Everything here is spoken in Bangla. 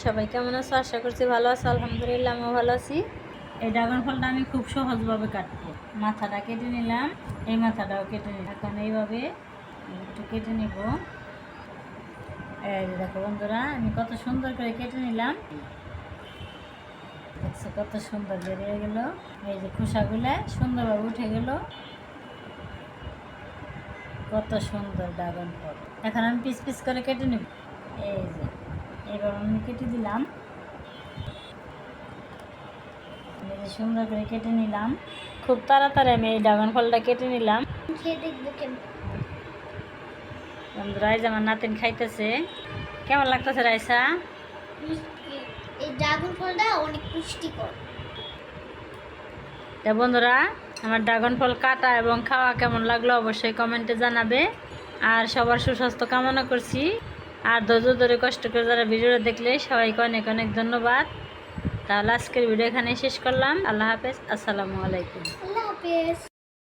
সবাই কেমন আছো? আশা করছি ভালো আছো। আলহামদুলিল্লাহ আমিও ভালো আছি। এই ড্রাগন ফলটা আমি খুব সহজভাবে কাটবো। মাথাটা কেটে নিলাম, এই মাথাটাও কেটে নিলাম। এখন এইভাবে একটু কেটে নিব। এই দেখো বন্ধুরা, আমি কত সুন্দর করে কেটে নিলাম। দেখছো কত সুন্দর বেরিয়ে গেল। এই যে খোসাগুলো সুন্দরভাবে উঠে গেল। কত সুন্দর ড্রাগন ফল। এখন আমি পিস পিস করে কেটে নিব। এই যে এবার আমি কেটে দিলাম। সুন্দর করে কেটে নিলাম। খুব তাড়াতাড়ি আমি এই ড্রাগন ফলটা কেটে নিলাম। খেয়ে দেখবো কেমন। বন্ধুরা এই যে আমার নাতিন খাইতেছে। কেমন লাগতেছে রাইসা? এই ড্রাগন ফলটা অনেক পুষ্টিকর। তা বন্ধুরা, আমার ড্রাগন ফল কাটা এবং খাওয়া কেমন লাগলো অবশ্যই কমেন্টে জানাবে। আর সবার সুস্বাস্থ্য কামনা করছি। আর ধৈর্য ধরে কষ্ট করে যারা ভিডিওটা দেখলে সবাইকে অনেক অনেক ধন্যবাদ। তাহলে আজকের ভিডিও এখানে শেষ করলাম। আল্লাহ হাফেজ, আসসালামু আলাইকুম। আল্লাহ হাফেজ।